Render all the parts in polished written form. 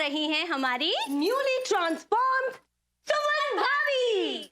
रही हैं हमारी न्यूली ट्रांसफॉर्म्ड सुमन भाभी।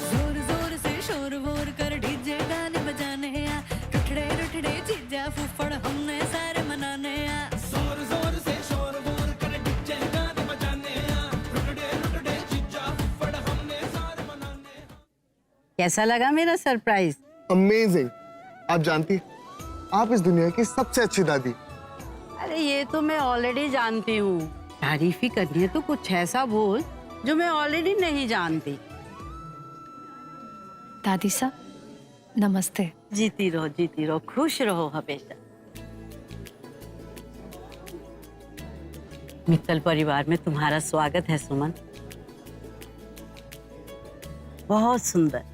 जोर जोर से शोर वोर कर डीजे गाने बजाने आ, रुठड़े रुठड़े जीजा फुफड़ हमने सारे मनाने आ। जोर जोर से शोर वोर कर डीजे गाने बजाने आ, रुठड़े रुठड़े जीजा फुफड़ हमने सारे मनाने आ। कैसा लगा मेरा सरप्राइज? अमेजिंग। आप जानती आप इस दुनिया की सबसे अच्छी दादी। अरे ये तो मैं ऑलरेडी जानती हूँ, तारीफ ही करनी है तो कुछ ऐसा बोल जो मैं ऑलरेडी नहीं जानती। दादी साहब नमस्ते। जीती रहो, खुश रहो हमेशा। मित्तल परिवार में तुम्हारा स्वागत है सुमन। बहुत सुंदर।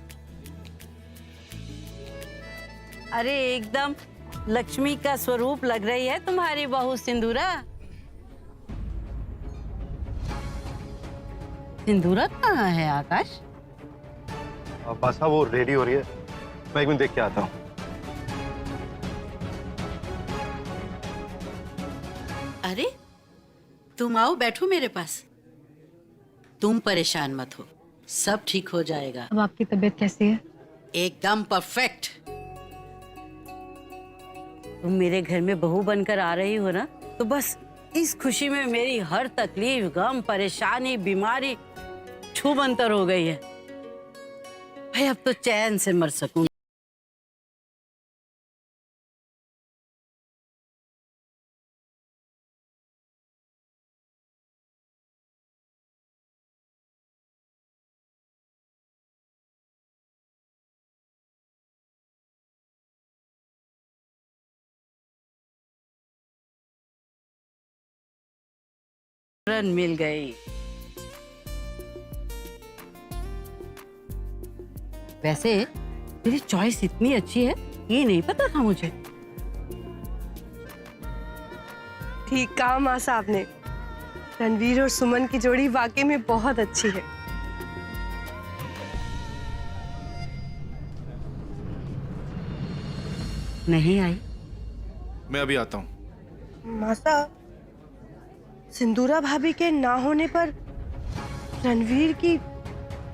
अरे एकदम लक्ष्मी का स्वरूप लग रही है तुम्हारी बहू सिंदूरा। सिंदूरा कहाँ है आकाश? बस हाँ, वो रेडी हो रही है, मैं एक मिनट देख के आता हूँ। अरे तुम आओ, बैठो मेरे पास। तुम परेशान मत हो, सब ठीक हो जाएगा। अब आपकी तबीयत कैसी है? एकदम परफेक्ट। तुम मेरे घर में बहू बनकर आ रही हो ना, तो बस इस खुशी में मेरी हर तकलीफ, गम, परेशानी, बीमारी छूमंतर हो गई है। भाई अब तो चैन से मर सकूं। मिल गई। वैसे तेरी चॉइस इतनी अच्छी है, ये नहीं पता था मुझे। ठीक कहा माँ साहब ने, रणवीर और सुमन की जोड़ी वाकई में बहुत अच्छी है। नहीं आई? मैं अभी आता हूँ। माँ साहब, सिंदूरा भाभी के ना होने पर रणवीर की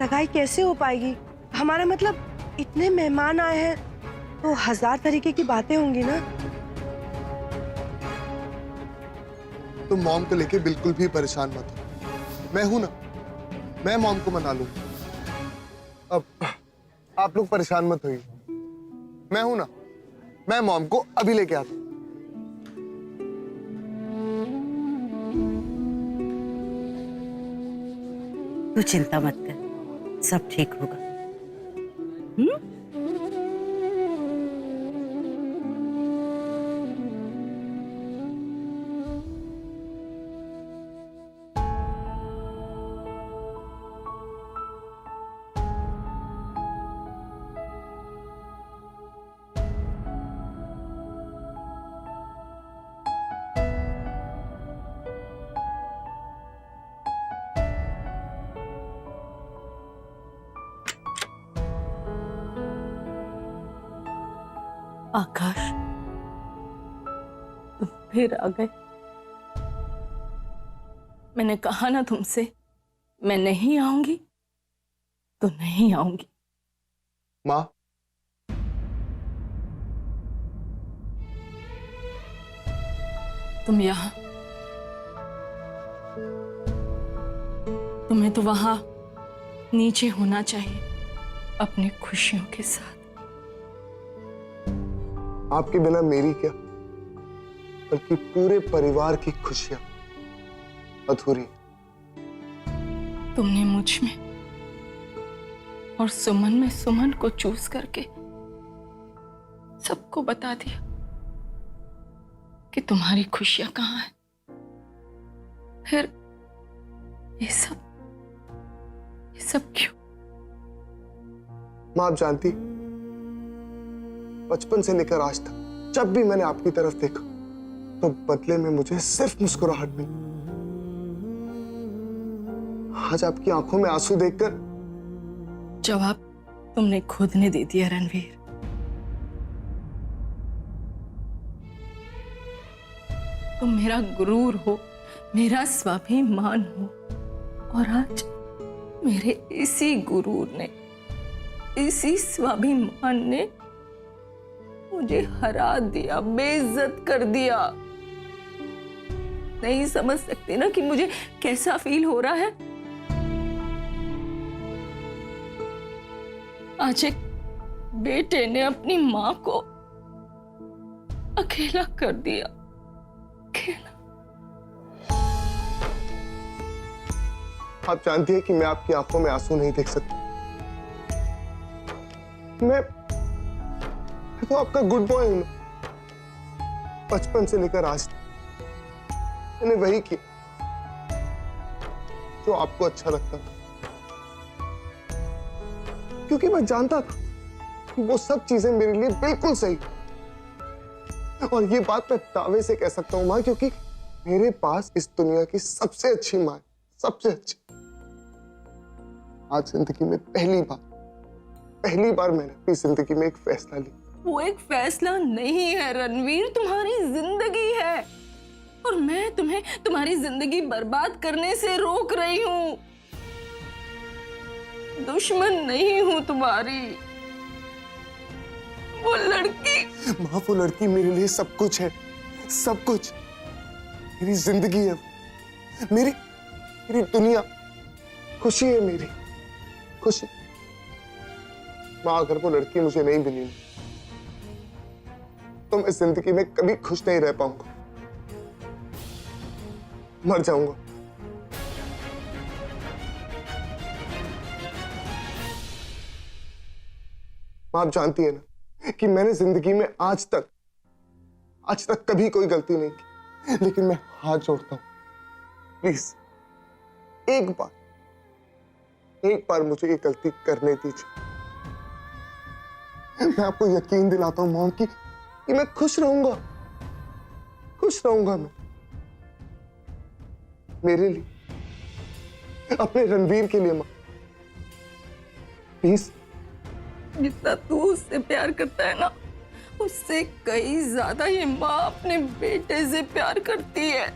सगाई कैसे हो पाएगी? हमारा मतलब इतने मेहमान आए हैं तो 1000 तरीके की बातें होंगी ना। तुम मॉम को लेके बिल्कुल भी परेशान मत हो, मैं हूं ना, मैं मॉम को मना लूंगा। अब आप लोग परेशान मत होइए, मैं हूं ना, मैं मॉम को अभी लेके आता हूं। तू चिंता मत कर, सब ठीक होगा। आकाश, तुम फिर आ गए। मैंने कहा ना तुमसे, मैं नहीं आऊंगी तो नहीं आऊंगी। माँ, तुम यहाँ, तुम्हें तो वहां नीचे होना चाहिए अपनी खुशियों के साथ। आपके बिना मेरी क्या, बल्कि पूरे परिवार की खुशियां अधूरी। तुमने मुझ में और सुमन में सुमन को चूज करके सबको बता दिया कि तुम्हारी खुशियां कहाँ हैं। फिर ये सब क्यों? माँ, आप जानती, बचपन से लेकर आज तक जब भी मैंने आपकी तरफ देखा तो बदले में मुझे सिर्फ मुस्कुराहट मिली। आज आपकी आंखों में आंसू देखकर जवाब तुमने खुद ने दे दिया रणवीर। तुम मेरा गुरूर हो, मेरा स्वाभिमान हो, और आज मेरे इसी गुरूर ने, इसी स्वाभिमान ने मुझे हरा दिया, बेइज्जत कर दिया। नहीं समझ सकते ना कि मुझे कैसा फील हो रहा है। आज एक बेटे ने अपनी मां को अकेला कर दिया, अकेला। आप जानती हैं कि मैं आपकी आंखों में आंसू नहीं देख सकता। मैं तो आपका गुड बॉय हूं। बचपन से लेकर आज तक मैंने वही किया जो आपको अच्छा लगता था, क्योंकि मैं जानता था कि वो सब चीजें मेरे लिए बिल्कुल सही। और ये बात मैं दावे से कह सकता हूं मां, क्योंकि मेरे पास इस दुनिया की सबसे अच्छी मां है, सबसे अच्छी। आज जिंदगी में पहली बार मैंने अपनी जिंदगी में एक फैसला लिया। वो एक फैसला नहीं है रणवीर, तुम्हारी जिंदगी है। और मैं तुम्हें तुम्हारी जिंदगी बर्बाद करने से रोक रही हूं। दुश्मन नहीं हूं तुम्हारी। वो लड़की, माँ, वो लड़की मेरे लिए सब कुछ है, सब कुछ। मेरी जिंदगी है, मेरी दुनिया, खुशी है मेरी, खुशी। माँ, अगर वो लड़की मुझे नहीं मिली तो मैं जिंदगी में कभी खुश नहीं रह पाऊंगा, मर जाऊंगा। माँ, आप जानती है ना कि मैंने जिंदगी में आज तक कभी कोई गलती नहीं की, लेकिन मैं हाथ जोड़ता हूं, प्लीज एक बार मुझे ये गलती करने दीजिए। मैं आपको यकीन दिलाता हूं मॉम कि मैं खुश रहूंगा मैं, मेरे लिए, अपने रणवीर के लिए। मां, प्लीज। जितना तू उससे प्यार करता है ना, उससे कई ज्यादा ये माँ अपने बेटे से प्यार करती है।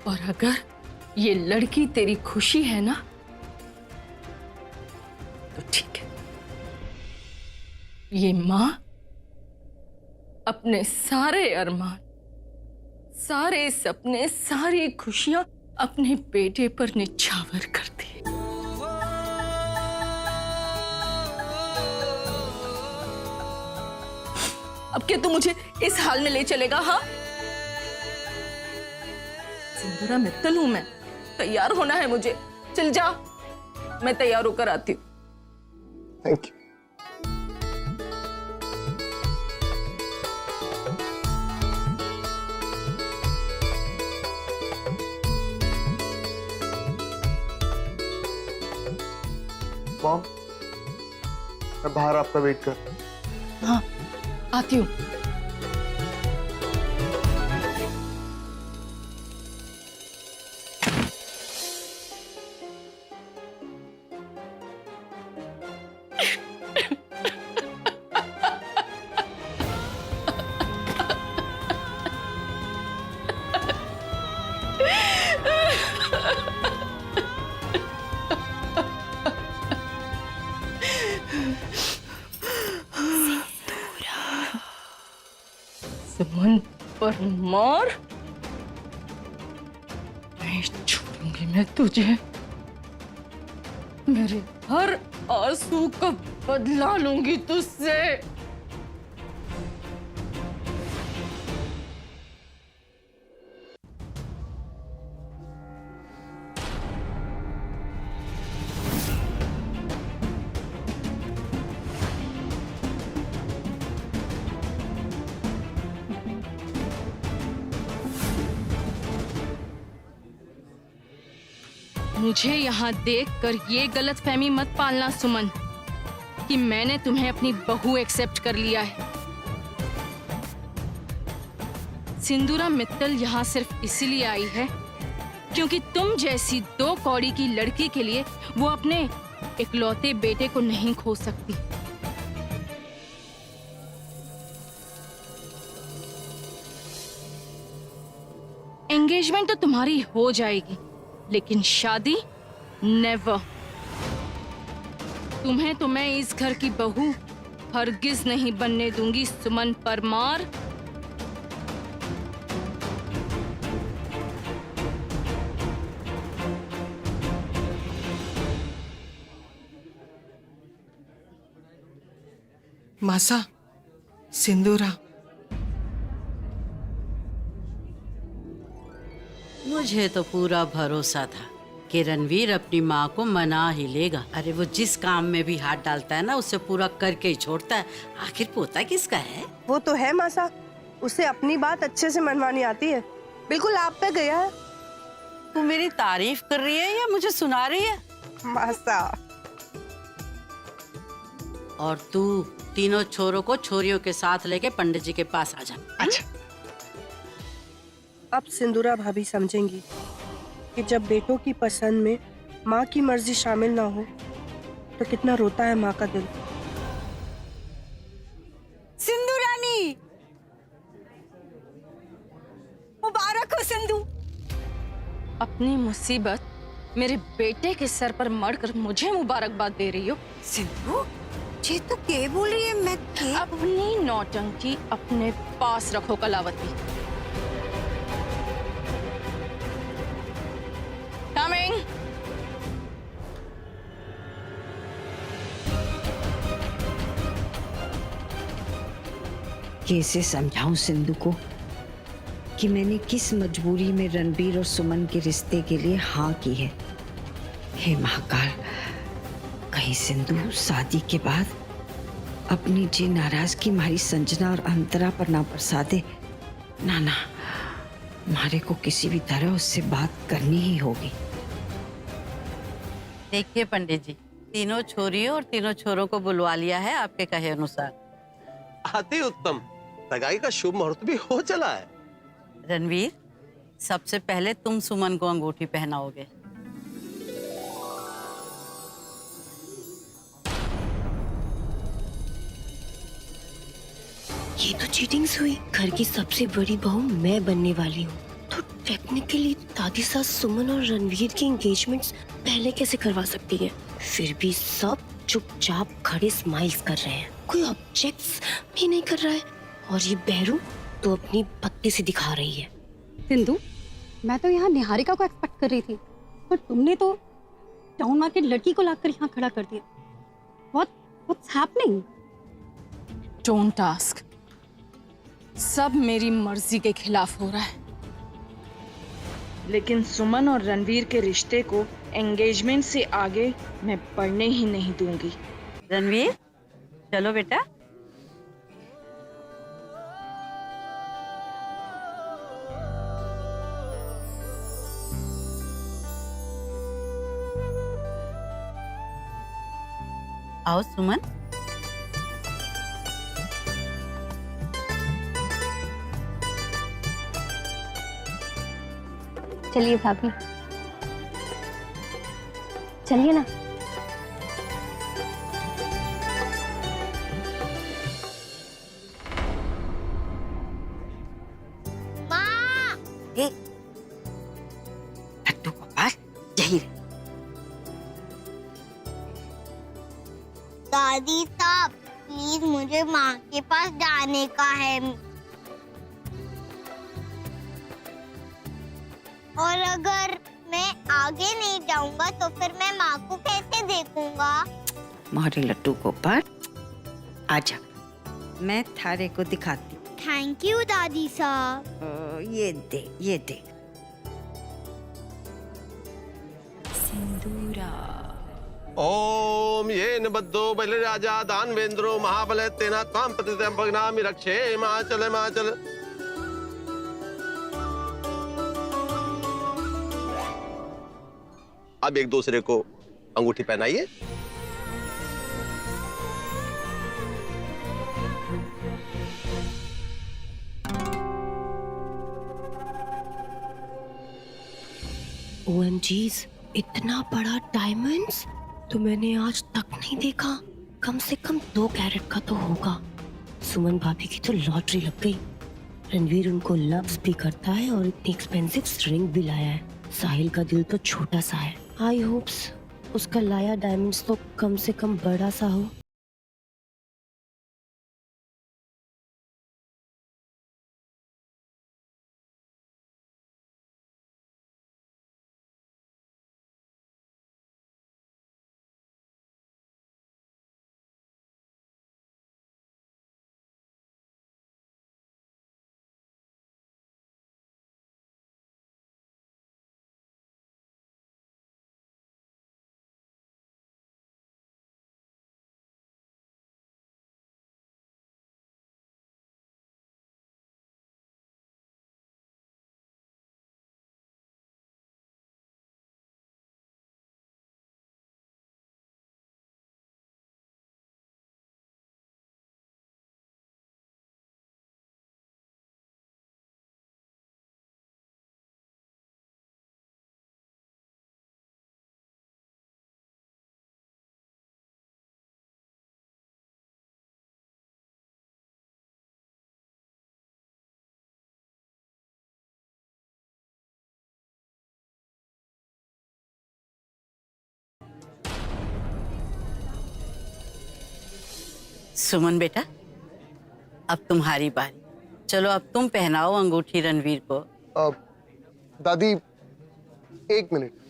और अगर ये लड़की तेरी खुशी है ना, तो ठीक है। ये माँ अपने सारे अरमान, सारे सपने, सारी खुशियां अपने बेटे पर निछावर करती है। अब क्या तू मुझे इस हाल में ले चलेगा? हाँ सिंदूरा, मित्तल हूं मैं, तैयार होना है मुझे। चल जा, मैं तैयार होकर आती हूँ। Thank you. मॉम, मैं बाहर आपका वेट कर। हाँ आती हूँ। सुमन पर मार, नहीं छोड़ूंगी मैं तुझे। मेरे हर आंसू का बदला लूंगी तुझसे। मुझे यहाँ देखकर ये गलतफहमी मत पालना सुमन कि मैंने तुम्हें अपनी बहू एक्सेप्ट कर लिया है। सिंदूरा मित्तल यहाँ सिर्फ इसलिए आई है क्योंकि तुम जैसी 2 कौड़ी की लड़की के लिए वो अपने इकलौते बेटे को नहीं खो सकती। एंगेजमेंट तो तुम्हारी हो जाएगी, लेकिन शादी नेवर। तुम्हें तो मैं इस घर की बहू हरगिज नहीं बनने दूंगी, सुमन परमार। मासा, सिंदूरा। मुझे तो पूरा भरोसा था कि रणवीर अपनी माँ को मना ही लेगा। अरे वो जिस काम में भी हाथ डालता है ना, उसे पूरा करके ही छोड़ता है। आखिर पोता किसका है? वो तो है मासा, उसे अपनी बात अच्छे से मनवानी आती है। बिल्कुल आप पे गया है। तू मेरी तारीफ कर रही है या मुझे सुना रही है? मासा। और तू तीनों छोरों को छोरियों के साथ लेके पंडित जी के पास आ जा। अच्छा। अब सिंदूरा भाभी समझेंगी कि जब बेटों की पसंद में माँ की मर्जी शामिल ना हो तो कितना रोता है माँ का दिल। सिंदूरानी, मुबारक हो सिंधु। अपनी मुसीबत मेरे बेटे के सर पर मढ़कर मुझे मुबारकबाद दे रही हो। सिंधु, ये तो क्या बोल रही है? मैं क्या? अपनी नौटंकी अपने पास रखो कलावती। Coming. कैसे समझाऊं सिंधु को कि मैंने किस मजबूरी में रणबीर और सुमन के रिश्ते के लिए हाँ की है। हे महाकाल, कहीं सिंधु शादी के बाद अपनी जी नाराजगी हमारी संजना और अंतरा पर ना बरसा दे। ना ना, हमारे को किसी भी तरह उससे बात करनी ही होगी। देखिए पंडित जी, तीनों छोरियों और तीनों छोरों को बुलवा लिया है आपके कहे अनुसार। अति उत्तम। सगाई का शुभ मुहूर्त भी हो चला है। रणवीर, सबसे पहले तुम सुमन को अंगूठी पहनाओगे। ये तो चीटिंग्स हुई। घर की सबसे बड़ी बहू मैं बनने वाली हूँ, तो टेक्निकली दादी सास सुमन और रणवीर की एंगेजमेंट्स पहले कैसे करवा सकती है? फिर भी सब चुपचाप खड़े स्माइल्स कर रहे हैं, कोई ऑब्जेक्ट्स भी नहीं कर रहा है। और ये बहरू तो अपनी पत्ती से दिखा रही है। सिंधु, मैं तो यहाँ निहारिका को एक्सपेक्ट कर रही थी, पर तुमने तो टाउन मार्केट लड़की को लाकर यहाँ खड़ा कर दिया। What's happening? Don't ask. सब मेरी मर्जी के खिलाफ हो रहा है। लेकिन सुमन और रणवीर के रिश्ते को एंगेजमेंट से आगे मैं बढ़ने ही नहीं दूंगी। रणवीर, चलो बेटा। आओ सुमन। चलिए भाभी, चलिए ना। लड्डू गोपाल, यही रहे। दादी साहब, प्लीज मुझे माँ के पास जाने का है। और अगर मैं आगे नहीं जाऊंगा तो फिर मैं माँ को कैसे देखूंगा? मारे लड्डू गोपाल, आजा, मैं थारे को दिखाती। थैंक यू दादी साहब। ये देख। सिंदूरा। ओम ये नबद्धो बलिराजा दानवेंद्रो महाबले तेना त्वाम प्रतितम भगनामि रक्षे माचल। अब एक दूसरे को अंगूठी पहनाइए। OMGs, इतना बड़ा डायमंड्स तो मैंने आज तक नहीं देखा। कम से कम 2 कैरेट का तो होगा। सुमन भाभी की तो लॉटरी लग गई। रणवीर उनको लव्स भी करता है और इतनी एक्सपेंसिव रिंग भी लाया है। साहिल का दिल तो छोटा सा है। आई होप्स उसका लाया डायमंड्स तो कम से कम बड़ा सा हो। सुमन बेटा, अब तुम्हारी बारी। चलो अब तुम पहनाओ अंगूठी रणवीर को। दादी 1 मिनट।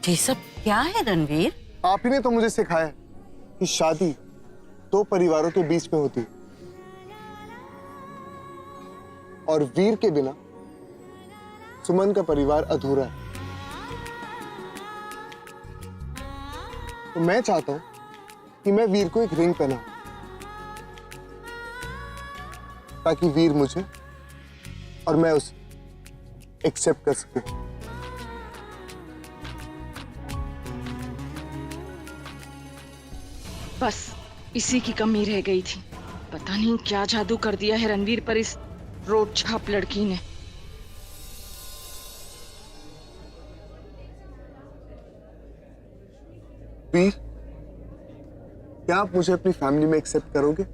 ये सब क्या है रणवीर? आप ही ने तो मुझे सिखाया कि शादी 2 परिवारों के बीच में होती है और वीर के बिना सुमन का परिवार अधूरा है। तो मैं चाहता हूं कि मैं वीर को एक रिंग पहनाऊं ताकि वीर मुझे और मैं उसे एक्सेप्ट कर सके। बस इसी की कमी रह गई थी। पता नहीं क्या जादू कर दिया है रणवीर पर इस रोड छाप लड़की ने। वीर, क्या आप मुझे अपनी फैमिली में एक्सेप्ट करोगे?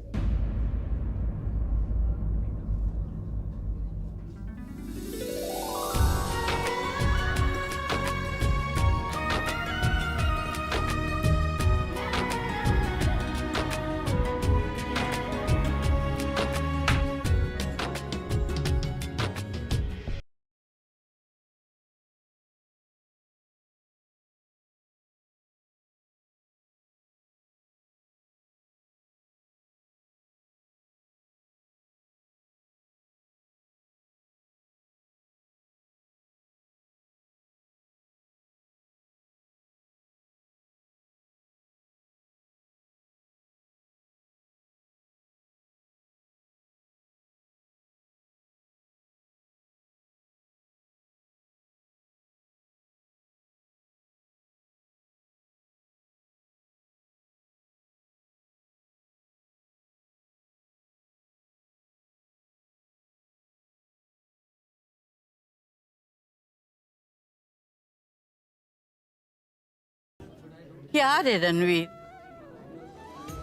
क्या रे रणवीर,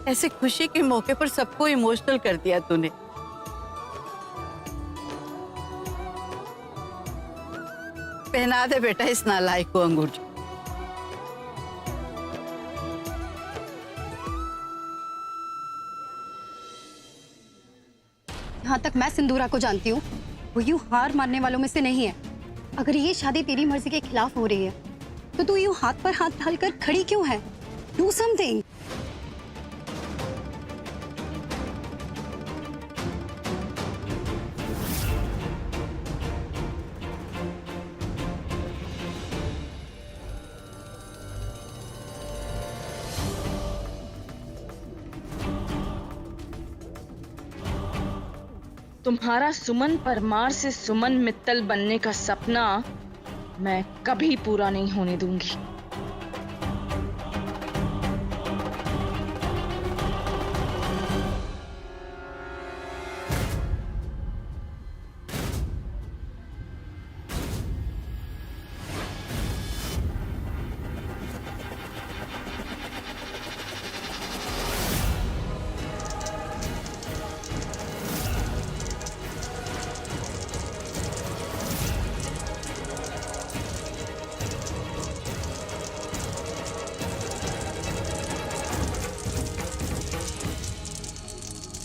ऐसे खुशी के मौके पर सबको इमोशनल कर दिया तूने। पहना दे बेटा इस नालायक को अंगूठी। जहाँ तक मैं सिंदूरा को जानती हूँ, वो यूं हार मानने वालों में से नहीं है। अगर ये शादी तेरी मर्जी के खिलाफ हो रही है तो तू यूं हाथ पर हाथ डालकर खड़ी क्यों है? Do something. तुम्हारा सुमन परमार से सुमन मित्तल बनने का सपना मैं कभी पूरा नहीं होने दूंगी।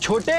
छोटे